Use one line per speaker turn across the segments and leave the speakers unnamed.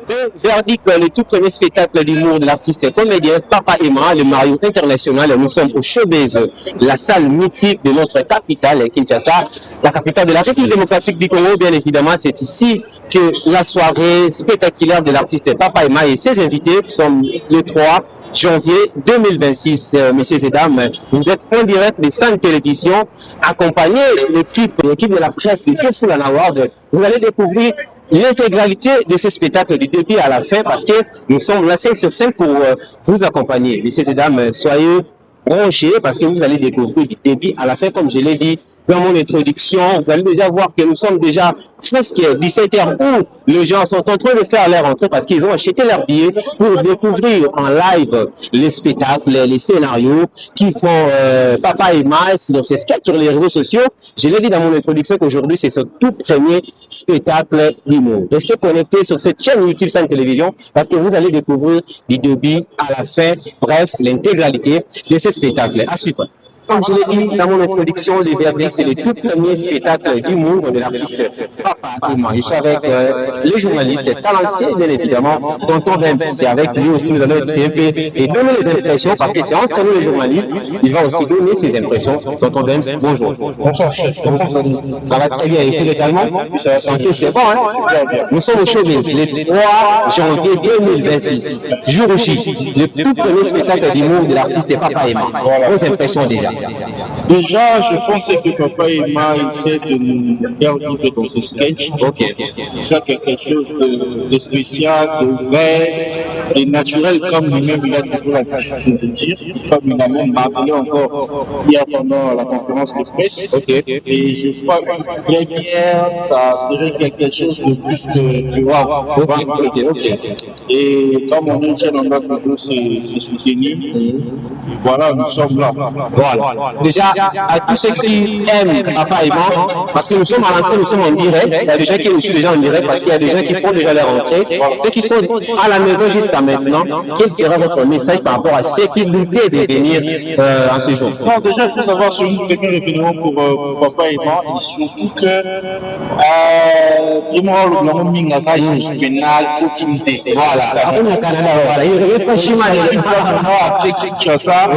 Deux verdicts, le tout premier spectacle d'humour de l'artiste comédien Papa Emma, le Mario international. Nous sommes au Showbiz, la salle mythique de notre capitale, Kinshasa, la capitale de la République démocratique du Congo. Bien évidemment, c'est ici que la soirée spectaculaire de l'artiste Papa Emma et ses invités sont les 3 janvier 2026. Messieurs et dames, vous êtes en direct de Sun Télévision, accompagné de l'équipe de la presse de Tofulan Award. Vous allez découvrir l'intégralité de ce spectacle du début à la fin parce que nous sommes là 5 sur 5 pour vous accompagner. Messieurs et dames, soyez branchés parce que vous allez découvrir du début à la fin, comme je l'ai dit dans mon introduction. Vous allez déjà voir que nous sommes déjà presque 17h où les gens sont en train de faire leur entrée parce qu'ils ont acheté leur billet pour découvrir en live les spectacles, les scénarios qui font Papa et Emma sur ces sketchs sur les réseaux sociaux. Je l'ai dit dans mon introduction qu'aujourd'hui c'est ce tout premier spectacle d'humour. Restez connectés sur cette chaîne YouTube Sun Télévision parce que vous allez découvrir du début à la fin, bref, l'intégralité de ce spectacle. À suivre. Comme je l'ai dit dans mon introduction, le verdict, c'est le tout premier spectacle d'humour de l'artiste Papa Emma. Je suis avec les journalistes talentueux, bien évidemment. Tonton Ben, c'est avec lui aussi, nous allons observer et donner les impressions, parce que c'est entre nous les journalistes, il va aussi donner ses impressions. Tonton Ben, bonjour.
Bonsoir, chef.
Ça va très bien. Et vous également? Santé, c'est bon, hein? Nous sommes au Showbiz, le 3 janvier 2026. Jour J, le tout premier spectacle d'humour de l'artiste Papa Emma. Vos impressions déjà?
Déjà, je pense que Papa Emma essaie de nous faire vivre dans ce sketch.
Ok.
C'est quelque chose de spécial, de vrai, et naturel, comme lui-même il a toujours l'habitude de dire, comme il a même martelé encore hier pendant la conférence de presse.
Ok.
Et je crois qu'une première, ça serait quelque chose de plus que wow.
Ok.
Et comme on est jeune, on doit toujours se soutenir. Et voilà, nous sommes là.
Voilà. Déjà, à tous ceux qui aiment Papa Emma, parce que nous sommes à l'entrée, nous sommes en direct. Il y a des gens qui nous suivent déjà en direct parce qu'il y a des gens qui font déjà leur entrée. Ceux qui sont à la maison jusqu'à maintenant, quel sera votre message par rapport à ceux qui doutaient de venir en ce jour?
Non, déjà, il faut savoir sur une premier événement pour Papa Emma, et surtout que Emma le grand mingaza pénal continuité.
Voilà. On est au Canada, voilà. Il revient franchement
après Kinshasa,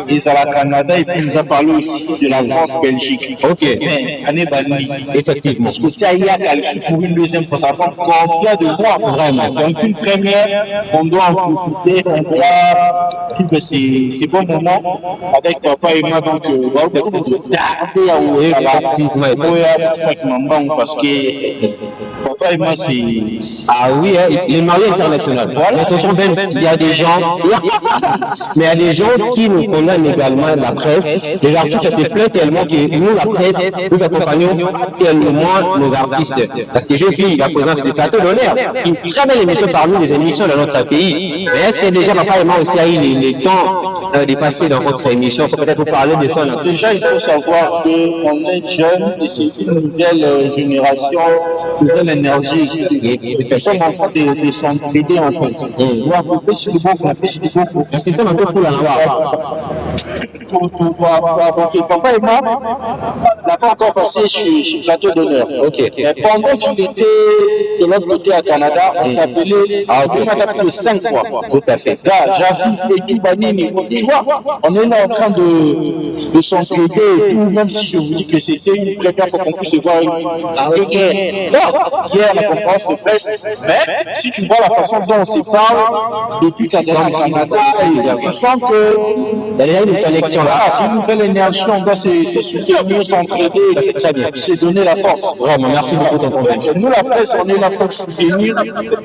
ils à la Canada et puis nous a parlé aussi de la France, Belgique.
Ok.
Mais année bannie.
Effectivement.
Parce que tu as pour une deuxième fois, ça prend combien de mois vraiment? Donc une première, on doit en profiter, on doit vivre ces bons moments avec Papa et moi. Donc parce que Papa et moi c'est
oui, hein, les mariés internationaux. Voilà. Même s'il y a des gens, mais il y a des gens qui nous condamnent également la presse. Les artistes se plaignent tellement que nous, la presse, nous accompagnons tellement nos artistes. Parce que j'ai vu la présence des plateaux d'honneur. Une très belle émission parmi les émissions de notre pays. Mais est-ce que déjà Papa Emma aussi a eu les temps de passer dans votre émission? Peut-être vous parler de ça.
Déjà, il faut savoir qu'on est jeune et c'est une nouvelle génération, une nouvelle énergie. Les personnes en train de s'entraider en fait. On doit couper sur le bon,
un système un peu fou là.
Papa et moi n'a pas encore passé sur plateau d'honneur.
Ok.
Mais pendant qu'il était de l'autre côté à Canada, on s'appelait on a tapé 5 fois.
Tout à fait.
J'avoue, et tout Banini. Tu vois, on est là en train de s'entraider et tout, même si je vous dis que c'était une première fois qu'on puisse se voir hier la conférence de presse. Mais si tu vois la façon dont on se parle depuis que ça s'est au Canada, tu sens que
il y a une connexion là.
C'est une nouvelle énergie, on doit se soutenir, s'entraider,
c'est très bien.
Se donner la force.
Vraiment, merci beaucoup, tonton Ben.
Nous, la presse, on est là pour soutenir.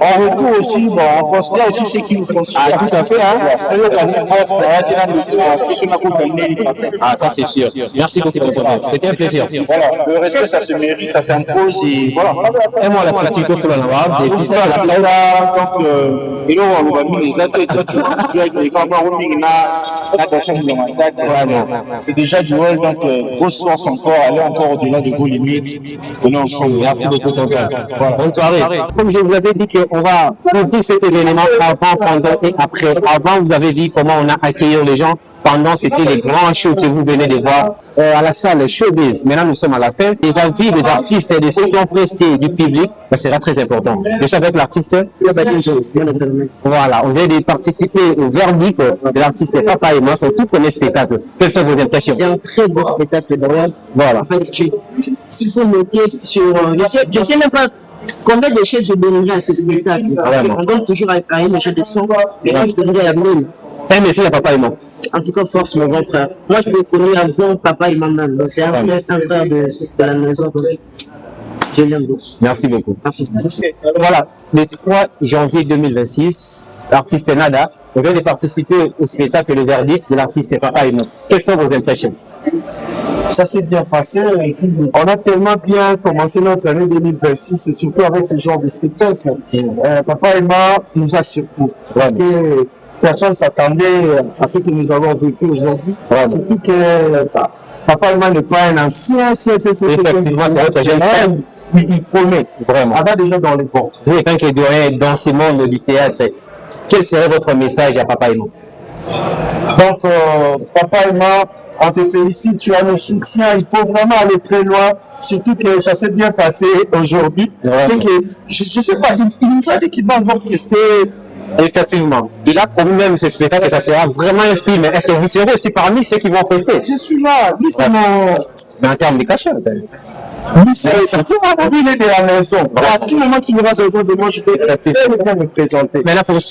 En retour aussi, bon, on considère aussi ceux qui nous considèrent.
Ah, tout à fait, hein.
C'est le cas
ça c'est sûr. Merci beaucoup, tonton Ben. C'était un plaisir.
Voilà, le respect, ça se mérite, ça s'impose et voilà.
Et moi, la petite au Fulana Award, des petites
la donc, et là, on va mis les athlètes, tu avec les campagnes, c'est déjà du world, donc grosse force encore, aller encore au-delà de vos limites. Et là, on s'en
merci beaucoup, tonton. Bonne soirée. Comme je vous avais dit qu'on va couvrir cet événement avant, pendant et après. Avant, vous avez dit comment on a accueilli les gens. Pendant, c'était les grands shows que vous venez de voir à la salle Showbiz. Maintenant, nous sommes à la fin. Les avis des artistes et de ceux qui ont presté du public, ça sera très important. Déjà avec l'artiste, voilà, on vient de participer au verdict de l'artiste Papa et moi, son tout premier spectacle. Quelles sont vos impressions?
C'est un très beau spectacle d'ailleurs.
Voilà.
En fait, s'il faut noter sur... je sais même pas combien de chaises je donnerais à ce spectacle.
Vraiment.
On donne toujours à Karim le chef de son, et moi je donnerais à Mine.
Un message à Papa et moi.
En tout cas, force mon grand frère. Moi je l'ai connu avant Papa et Maman. Donc c'est un frère de la maison. Donc, je l'aime beaucoup.
Merci beaucoup.
Merci.
Voilà, le 3 janvier 2026, l'artiste Nada, on vient de participer au spectacle Le Verdict de l'artiste Papa et moi. Quelles sont vos impressions?
Ça s'est bien passé. On a tellement bien commencé notre année 2026, et surtout avec ce genre de spectacle. Papa et moi nous a surpris. Parce que personne ne s'attendait à ce que nous avons vécu aujourd'hui. Surtout que Papa et moi n'est pas un ancien.
Effectivement, c'est votre jeune frère.
Il promet, vraiment.
Ah,
On va déjà dans les bons.
Vous, étant que doyen dans ce monde du théâtre, quel serait votre message à Papa et moi?
Donc, Papa et moi, on te félicite, tu as nos soutiens, il faut vraiment aller très loin, surtout que ça s'est bien passé aujourd'hui. C'est que, je sais pas, il nous a dit qu'il va encore tester.
Effectivement. Il a promis même ce spectacle que ça sera vraiment un film. Est-ce que vous serez aussi parmi ceux qui vont tester?
Je suis là, lui c'est mon...
Mais en termes de cachet,
lui c'est il est de la maison. À tout moment qu'il aura besoin de moi, je peux bien me présenter.
Maintenant, pour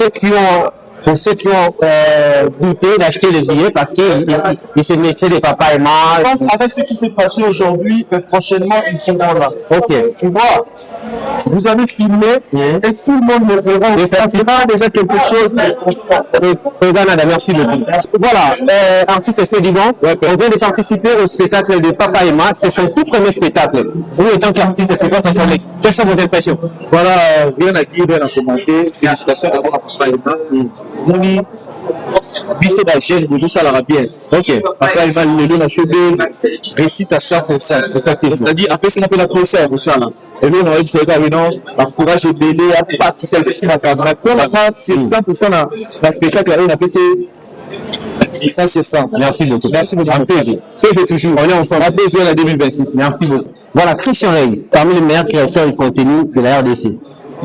ceux qui ont douté d'acheter le billet parce qu'ils se méfiaient des Papa et moi.
Je pense avec ce qui s'est passé aujourd'hui, prochainement, ils seront là.
Ok.
Tu vois, vous avez filmé et tout le monde le verra.
Et ça sera déjà quelque chose. Nada, merci beaucoup. Voilà, artiste Sédigan, on vient de participer au spectacle de Papa et moi. C'est son tout premier spectacle. Vous, étant qu'artiste, c'est votre collègue. Quelles sont vos impressions?
Voilà, rien à dire, rien à commenter. Félicitations d'abord à Papa et moi. Noni, biso d'Algérie, nous ça la bien. Ok. Après, il va le donner à Showbiz, récite à 100%. Effectivement. C'est-à-dire, après, c'est un peu la procès, tout ça là. Et nous, on a dit, c'est gars, non, encourage et belé, à partir celle-ci qui m'a cadré. Pour la part, c'est 100% dans le spectacle, on a fait ça, c'est ça.
Merci beaucoup.
Merci beaucoup.
PV toujours. On est ensemble.
On a besoin de 2026.
Merci beaucoup. Voilà, Christian Rey, parmi les meilleurs créateurs de contenu de la RDC.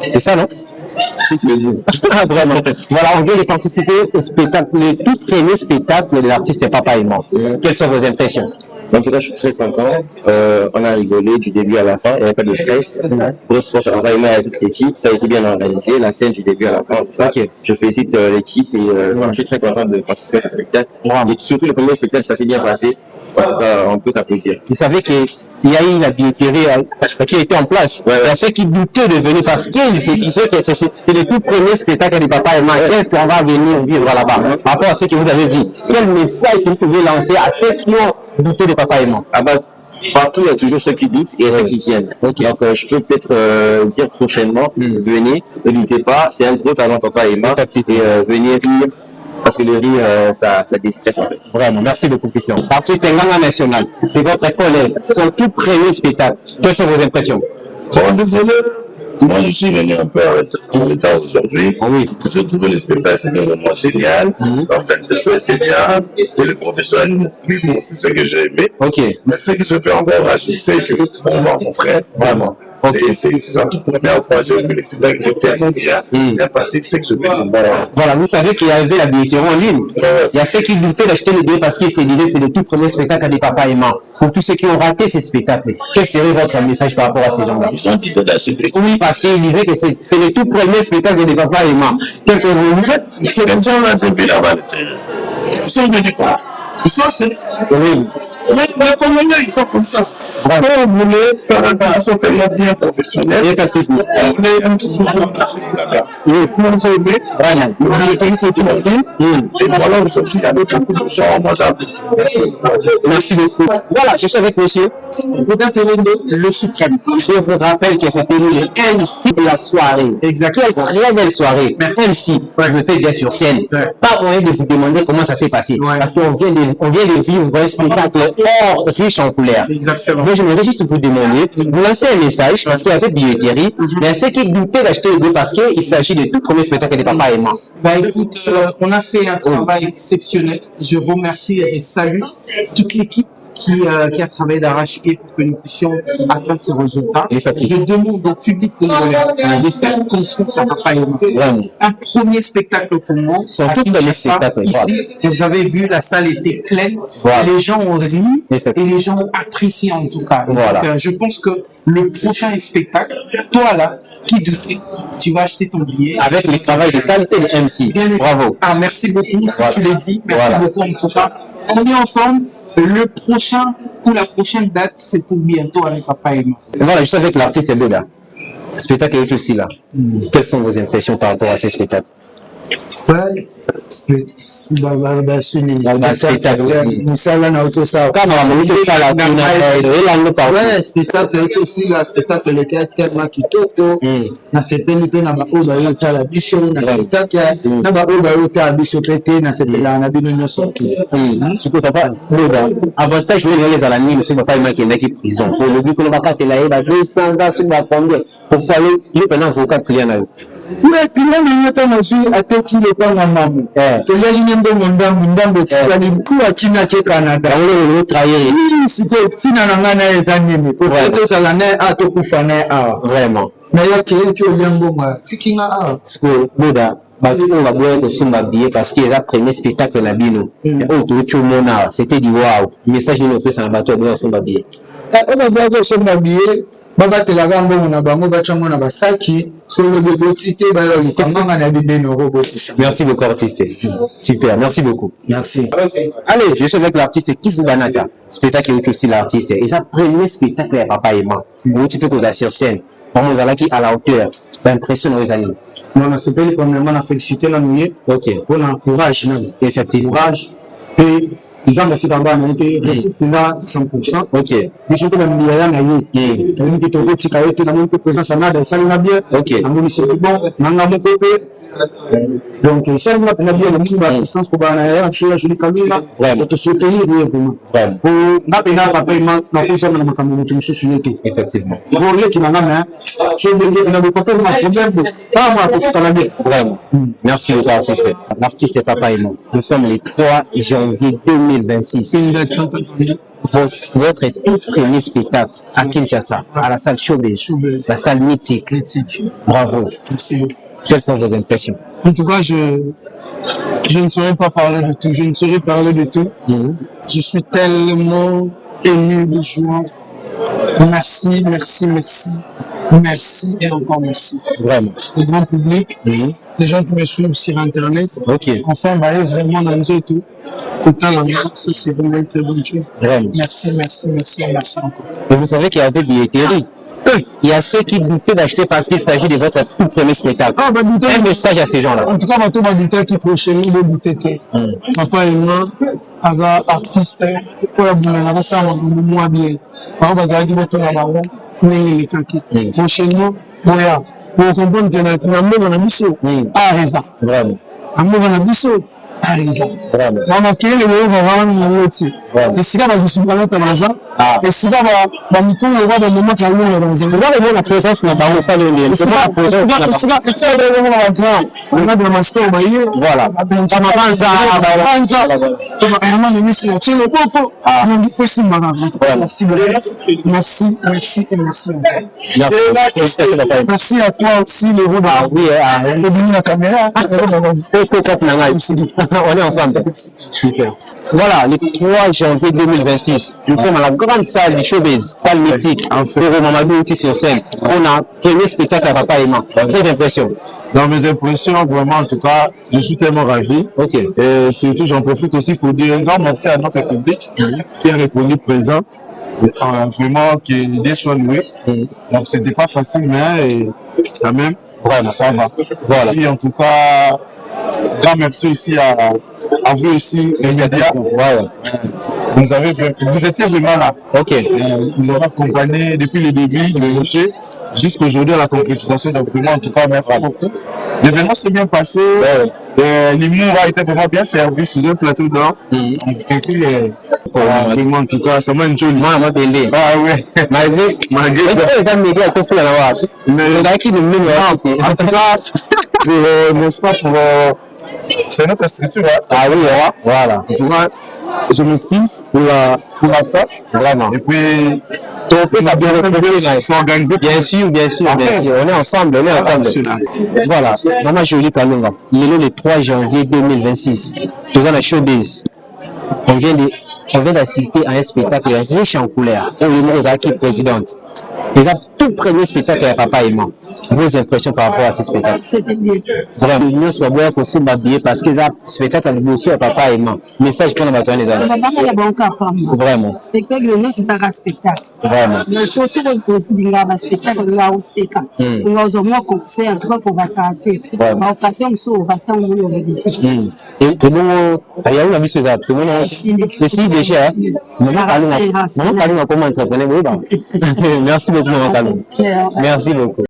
C'est ça, non? Si tu le dis. Ah, vraiment. Voilà, on vient de participer au spectacle, le tout premier spectacle de l'artiste Papa et moi. Quelles sont vos impressions?
En tout cas, je suis très content. On a rigolé du début à la fin. Il n'y avait pas de stress. Grosse force à avec toute l'équipe. Ça a été bien organisé. La scène du début à la fin. En tout cas, je félicite l'équipe et je suis très content de participer à ce spectacle. Et surtout, le premier spectacle, ça s'est bien passé. En tout cas, on peut t'applaudir.
Vous savez qu'il y a eu la billetterie qui a été en place. Il y a ceux qui doutaient de venir parce qu'ils disaient que c'est le tout premier spectacle de Papa et moi. Qu'est-ce qu'on va venir vivre là-bas? Par rapport à ce que vous avez vu, quel message que vous pouvez lancer à ceux qui ont douté de Papa et moi?
Ah bah, partout, il y a toujours ceux qui doutent et ceux qui viennent. Donc, je peux peut-être dire prochainement, venez, ne doutez pas, c'est un gros talent Papa et moi. Et venez rire. Parce que le rire, ça déstresse en fait.
Vraiment, merci beaucoup, Christian. Artiste Nganga National, c'est votre collègue, son tout premier spectacle. Quelles sont vos impressions?
Bon, désolé, moi je suis venu un peu en retard aujourd'hui.
Oui.
J'ai trouvé le spectacle, c'était vraiment génial. L'organisation était bien, et le professionnalisme, c'est ce que j'ai aimé.
Ok.
Mais ce que je peux encore rajouter, c'est que pour voir mon frère, vraiment. C'est sa toute première fois, j'ai vu les spectacles de tellement bien passé, c'est que je peux dire.
Voilà, vous savez qu'il y avait la billetterie en ligne. Il y a ceux qui doutaient d'acheter les billets parce qu'ils se disaient que c'est le tout premier spectacle des Papa et moi. Pour tous ceux qui ont raté ces spectacles, quel serait votre message par rapport à ces gens-là?
Ils ont quitté d'acheter.
Oui, parce qu'ils disaient que c'est le tout premier spectacle des Papa et moi. Quel serait vos messages?
C'est comme ça, on a vu là-bas. Ils sont venus quoi? Ils sont
oui.
Mais comme ils sont comme ça. On voulait faire un travail tellement bien professionnel.
Effectivement.
On voulait toujours voir un truc là-bas.
Oui.
Nous avons aimé.
Vraiment.
Nous avons fait ce qu'il a dit. Et voilà, aujourd'hui, il y avait beaucoup de gens. Moi, j'apprécie.
Merci beaucoup. Voilà, je suis avec monsieur. Vous appelez le suprême. Je vous rappelle que c'était le MC de la soirée. Exactement. Très belle soirée. MC. Vous étiez bien sur scène. Pas moyen de vous demander comment ça s'est passé. Parce qu'on vient de vivre un spectacle hors riche en couleurs. Exactement. Moi, j'aimerais juste vous demander, vous lancez un message parce qu'il y avait billetterie, mais à ceux qui doutaient d'acheter le billet parce qu'il s'agit de tout premier spectacle des Papa et moi.
Bah écoute, on a fait un travail exceptionnel. Je remercie et je salue toute l'équipe qui a travaillé d'arrache-pied pour que nous puissions atteindre ces résultats.
Effectivement.
Je demande au public congolais de faire confiance à Papa Emma.
Vraiment.
Un premier spectacle au Congo.
Son tout premier spectacle.
Ici, vous avez vu, la salle était pleine.
Voilà.
Les gens ont ri et les gens ont apprécié en tout cas.
Voilà.
Donc, je pense que le prochain spectacle, toi là, qui doutais, tu vas acheter ton billet.
Avec le travail de qualité de MC.
Bien
Bravo.
Ah, merci beaucoup, si
Voilà.
tu l'as dit. Merci
Voilà.
beaucoup en tout cas. On est ensemble. Le prochain ou la prochaine date, c'est pour bientôt avec Papa Emma.
Voilà, je suis avec l'artiste Beda. Le spectacle est aussi là. Quelles sont vos impressions par rapport à ce spectacle?
spectacle aussi la spectacle était tellement kitoko na sepeli pe na baoyo bayotala biso na spectacle na baoyo bayotala biso pe te na sepela na bino nyonso
sikoyo papa Beda avantage oyo ezala nini soki papa Emma akendaki prison olobi kuna bakatela ye basanza soki bacombien pourquoi yo mpena avocat client na yo
client na yo to mozwi ateki lopango mamu toliali ne mbongo ndambo etikali mpu akinaki Canada
yango trahir
sikoyo ntina na ngai na ye eza nini po tozala naye a tokufa naye awa
vraiment
nayoki eki olia mbongo atikinga awa
sikoyo Beda bato oyo baboya kosomba billet parce que eza premier spectacle na bino oyo touti omona awa c'était du wow message nini opesa na bato baboya kosomba billet
oyo baboya kosomba billet babatelaka mbongo na bango batyango na basaki solobe boti te baya likanganga na bibeni okobotisa.
Merci beaucoup artiste. Super, merci beaucoup.
Merci.
Allez, je suis avec l'artiste Kizou Banata. Spectacle est aussi l'artiste. Et ça, premier spectacle à Papa Emma. Où tu peux causer sur scène. On nous a qui à la hauteur. L'impression aux années.
Non, c'est pas premièrement la félicité la nuit.
Ok.
Pour l'encourage.
Effectivement.
Courage. Et déjà, merci d'avoir été là 100%.
Ok.
Mais je peux me dire, il y a eu des gens qui ont été dans mon présence en Ade, ça n'a bien.
Ok.
Dans mon lycée, bon, dans mon pépé. Donc, ça, il y a bien le monde d'assistance pour je l'ai calé là.
Vraiment.
Pour te soutenir, vraiment.
Vraiment.
Pour n'a pas payé ma position dans ma communauté, je suis l'été.
Effectivement.
Pour les qui m'en amènent, je vais dire qu'il n'y a pas de problème. Pas moi, pour tout à l'année.
Vraiment. Merci beaucoup artiste. L'artiste Papa Emma. Nous sommes le 3 janvier 2026. Votre tout premier spectacle à Kinshasa, à la salle Showbiz, la salle mythique. Bravo.
Merci beaucoup.
Quelles sont vos impressions?
En tout cas, je ne saurais pas parler de tout. Je ne saurais parler de tout. Je suis tellement ému de joie. Merci, merci, merci. Merci et encore merci.
Vraiment.
Le grand public, les gens qui me suivent sur Internet.
Ok.
Enfin, vraiment dans le tout. Autant la main, ça c'est vraiment une très bonne chose.
Vraiment.
Merci, merci, merci, merci encore.
Et vous savez qu'il y avait billetterie. Il y a ceux qui doutaient d'acheter parce qu'il s'agit de votre tout premier spectacle.
Ah, bah,
un message à ces gens-là.
En tout cas, bateau babuta qui prochainement de bouteille. Papa et moi, as artiste, pour la boulana, ça m'a moins bien. Par exemple, as dit votre nabaron, n'est les kaki. Prochainement, voilà. Pour comprendre que l'amour dans la mission, a raison.
Vraiment.
Amour dans la mission.
Vraiment.
On a créé le mot vraiment aussi. Et si on a dit souvent là, et si on a mis tout le roi dans le moment qu'il y a eu dans un moment, la présence n'a pas ça le lien. C'est pas la présence. On a de la master au baillé. Voilà. Ça m'a pas ça. On a mis sur le tien le popo. On dit faut si marrant. Merci merci merci et merci. Merci à toi aussi le roi. Ah oui, le demi la caméra. Est-ce que on est ensemble. Super. Voilà, le 3 janvier 2026, nous sommes à la grande salle du Showbiz, salle mythique, pour Mamadou Outi sur scène. On a premier spectacle à Papa Emma. Quelles impressions?
Dans mes impressions, vraiment, en tout cas, je suis tellement ravi.
Ok.
Et surtout, j'en profite aussi pour dire un grand merci à notre public qui a répondu présent. Vraiment, qui est soit loué. Donc, c'était pas facile, mais quand même, vraiment, ça va. Voilà. Et en tout cas, grand merci aussi à vous aussi, les médias. Vous étiez vraiment là.
Ok.
Nous avons accompagné depuis le début du projet jusqu'aujourd'hui à la concrétisation. Donc vraiment, en tout cas, merci beaucoup. L'événement s'est bien passé. L'humour a été vraiment bien servi sur un plateau d'or. Vraiment, en tout cas, ça m'a une jolie. Ah ouais. En tout cas, n'est-ce pas pour... C'est notre structure.
Ah oui, voilà.
En tout cas,
je m'excuse pour l'absence. Vraiment.
Et puis,
on peut
s'organiser.
Bien sûr, bien sûr. On est ensemble, Voilà. Maman Jolie Kalunga. Le 3 janvier 2026. Nous avons la showbiz. On vient d'assister à un spectacle riche en couleurs. On est aux équipes présidentes. C'est le tout premier spectacle à Papa et moi. Vos impressions par rapport à ce spectacle?
C'était bien.
Vraiment, nous sommes bien pour se babiller parce que c'est un spectacle à Papa et moi. Message pour nous battre les amis. Vraiment.
Spectacle, c'est un spectacle.
Vraiment.
Il faut aussi dire un spectacle là où c'est quand. On a un concert, en tout cas pour va tenter. En occasion, on va attendre le vérité.
Et tout le monde, il y a eu la mise sur tout le monde. C'est si déjà. Maman Kalunga, comment entrepreneur? Merci beaucoup, Maman Kalunga. Merci beaucoup.